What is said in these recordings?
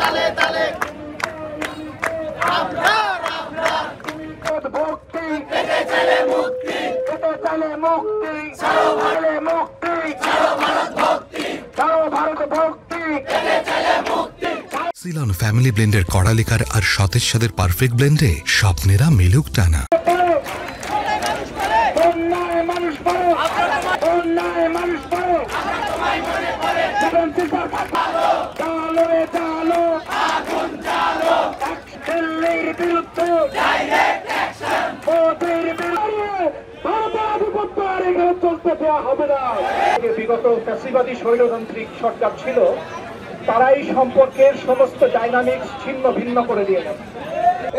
তালে তালে Ceylon family ব্লেন্ডের কড়া লিকার আর সতেজ সাদের পারফেক্ট ব্লেন্ডে স্বপ্নেরা মিলুক টানা। বিগত ফ্যাসিবাদী স্বৈরতান্ত্রিক সরকার ছিল, তারা এই সম্পর্কের সমস্ত ডাইনামিক্স ছিন্ন ভিন্ন করে দিয়েছে।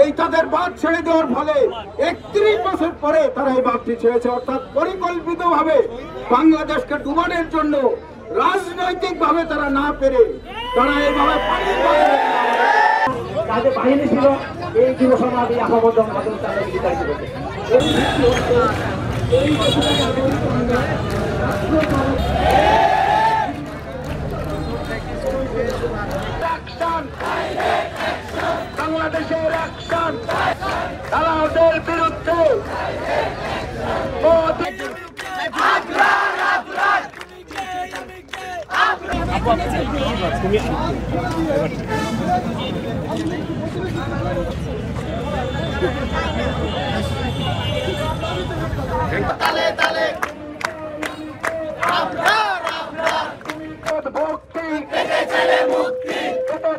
এই তাদের বাদ ছেড়ে দেওয়ার ফলে 31 বছর পরে তারা এই বাদটি ছেড়েছে, অর্থাৎ পরিকল্পিতভাবে বাংলাদেশকে ডুবানোর জন্য রাজনৈতিকভাবে তারা না পেরে তারা এইভাবে তাদের বাহিনী ছিল এই যুব সমাজ আহমদ বাংলাদেশের অ্যাকশন দালালদের বিরুদ্ধে তালে তালে মুক্তি চলে মুক্তি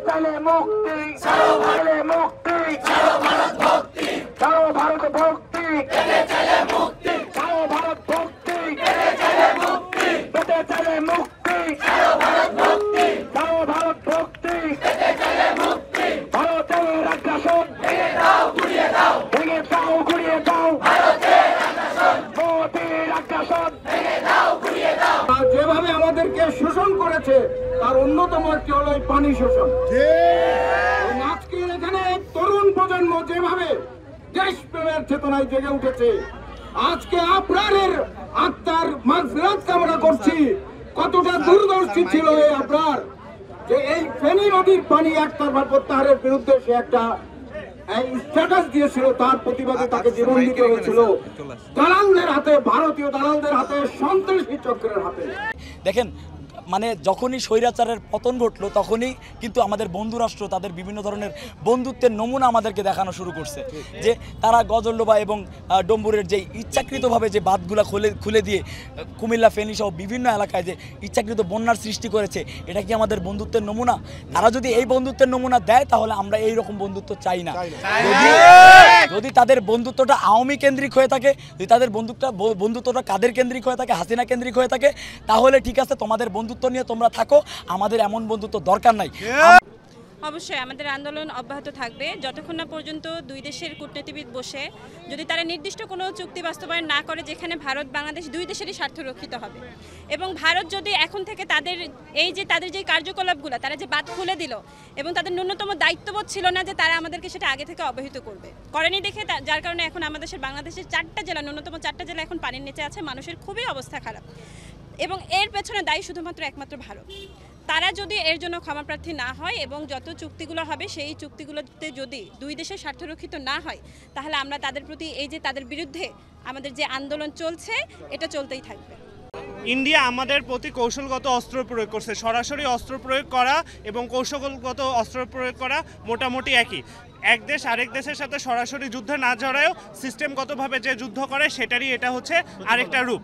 চলে মুক্তি চলে মুক্তি চলো ভারত ভক্তি চলো ভারত ভক্তি চলে মুক্তি চলো ভারত ভক্তি চলে মুক্তি চলে মুক্তি চলো ভারত ভক্তি চলো ভারত ভক্তি চলে মুক্তি ভারতের আগ্রাসন ভেঙে দাও গুড়িয়ে দাও ভেঙে দাও গুড়িয়ে দাও ভারতের আগ্রাসন মোদির আগ্রাসন ভেঙে দাও গুড়িয়ে দাও। যেভাবে আমাদেরকে শোষণ করেছে তার অন্যতম একটি হলো পানি শোষণ। আজকে এখানে তরুণ প্রজন্ম যেভাবে দেশপ্রেমের চেতনায় জেগে উঠেছে, আজকে আবরারের আত্মার মাগফিরাত কামনা করছি। কতটা দূরদর্শী ছিল এই আবরার যে এই ফেনী নদীর পানি একতরফা প্রত্যাহারের বিরুদ্ধে সে একটা স্ট্যাটাস দিয়েছিল, তার প্রতিবাদে তাকে জীবন দিতে হয়েছিল দালালদের হাতে, ভারতীয় দালালদের হাতে, সন্ত্রাসী চক্রের হাতে। দেখেন, মানে যখনই স্বৈরাচারের পতন ঘটলো তখনই কিন্তু আমাদের বন্ধুরাষ্ট্র তাদের বিভিন্ন ধরনের বন্ধুত্বের নমুনা আমাদেরকে দেখানো শুরু করছে, যে তারা গজলডোবা এবং ডম্বুরের যে ইচ্ছাকৃতভাবে যে বাঁধগুলো খুলে দিয়ে কুমিল্লা ফেনী সহ বিভিন্ন এলাকায় যে ইচ্ছাকৃত বন্যার সৃষ্টি করেছে, এটা কি আমাদের বন্ধুত্বের নমুনা? তারা যদি এই বন্ধুত্বের নমুনা দেয় তাহলে আমরা এই রকম বন্ধুত্ব চাই না। যদি তাদের বন্ধুত্বটা আওয়ামী কেন্দ্রিক হয়ে থাকে, যদি তাদের বন্ধুত্বটা কাদের কেন্দ্রিক হয়ে থাকে, হাসিনা কেন্দ্রিক হয়ে থাকে, তাহলে ঠিক আছে, তোমাদের বন্ধুত্ব নিয়ে তোমরা থাকো, আমাদের এমন বন্ধুত্ব দরকার নাই। অবশ্যই আমাদের আন্দোলন অব্যাহত থাকবে যতক্ষণ না পর্যন্ত দুই দেশের কূটনীতিবিদ বসে যদি তারা নির্দিষ্ট কোনো চুক্তি বাস্তবায়ন না করে যেখানে ভারত বাংলাদেশ দুই দেশেরই স্বার্থ রক্ষিত হবে, এবং ভারত যদি এখন থেকে তাদের যে কার্যকলাপগুলো তারা যে বাঁধ খুলে দিল এবং তাদের ন্যূনতম দায়িত্ববোধ ছিল না যে তারা আমাদেরকে সেটা আগে থেকে অবহিত করবে, করেনি দেখে যার কারণে এখন বাংলাদেশের 4টা জেলা, ন্যূনতম 4টা জেলা এখন পানির নিচে আছে, মানুষের খুবই অবস্থা খারাপ, এবং এর পেছনে দায়ী শুধুমাত্র একমাত্র ভারত। তারা যদি এর জন্য ক্ষমাপ্রার্থী না হয় এবং যত চুক্তিগুলো হবে সেই চুক্তিগুলোতে যদি দুই দেশের স্বার্থরক্ষিত না হয়, তাহলে আমরা তাদের প্রতি তাদের বিরুদ্ধে আমাদের যে আন্দোলন চলছে এটা চলতেই থাকবে। ইন্ডিয়া আমাদের প্রতি কৌশলগত অস্ত্র প্রয়োগ করছে, সরাসরি অস্ত্র প্রয়োগ করা এবং কৌশলগত অস্ত্র প্রয়োগ করা মোটামুটি একই। এক দেশ আরেক দেশের সাথে সরাসরি যুদ্ধে না জড়ায়ও সিস্টেমগতভাবে যে যুদ্ধ করে সেটারই এটা হচ্ছে আরেকটা রূপ।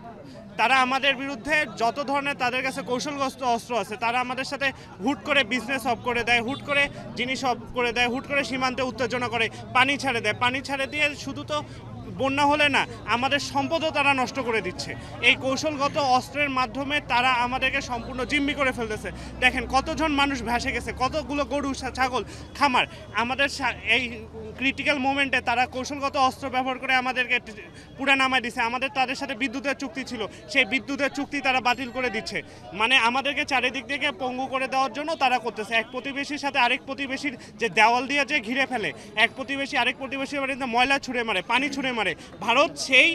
তারা আমাদের বিরুদ্ধে যত ধরনের তাদের কাছে কৌশলগত অস্ত্র আছে, তারা আমাদের সাথে হুট করে বিজনেস অফ করে দেয়, হুট করে জিনিস অফ করে দেয়, হুট করে সীমান্তে উত্তেজনা করে, পানি ছেড়ে দেয়। পানি ছেড়ে দিয়ে শুধু তো বন্যা হলে না, আমাদের সম্পদও তারা নষ্ট করে দিচ্ছে। এই কৌশলগত অস্ত্রের মাধ্যমে তারা আমাদেরকে সম্পূর্ণ জিম্মি করে ফেলতেছে। দেখেন কতজন মানুষ ভেসে গেছে, কতগুলো গরু ছাগল খামার। আমাদের এই ক্রিটিক্যাল মোমেন্টে তারা কৌশলগত অস্ত্র ব্যবহার করে আমাদেরকে পুরা নামায় দিচ্ছে। আমাদের তাদের সাথে বিদ্যুতের চুক্তি ছিল, সেই বিদ্যুতের চুক্তি তারা বাতিল করে দিচ্ছে। মানে আমাদেরকে চারিদিক থেকে পঙ্গু করে দেওয়ার জন্য তারা করতেছে। এক প্রতিবেশীর সাথে আরেক প্রতিবেশীর যে দেওয়াল দিয়ে যে ঘিরে ফেলে, এক প্রতিবেশী আরেক প্রতিবেশীর বাড়িতে ময়লা ছুঁড়ে মারে, পানি ছুঁড়ে মারে। মারে। ভারত সেই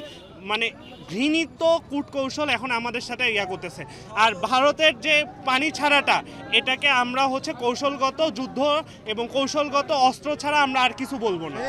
মানে ঘৃণিত কূটকৌশল এখন আমাদের সাথে করতেছে। আর ভারতের যে পানি ছাড়াটা, এটাকে আমরা কৌশলগত যুদ্ধ এবং কৌশলগত অস্ত্র ছাড়া আমরা আর কিছু বলবো না।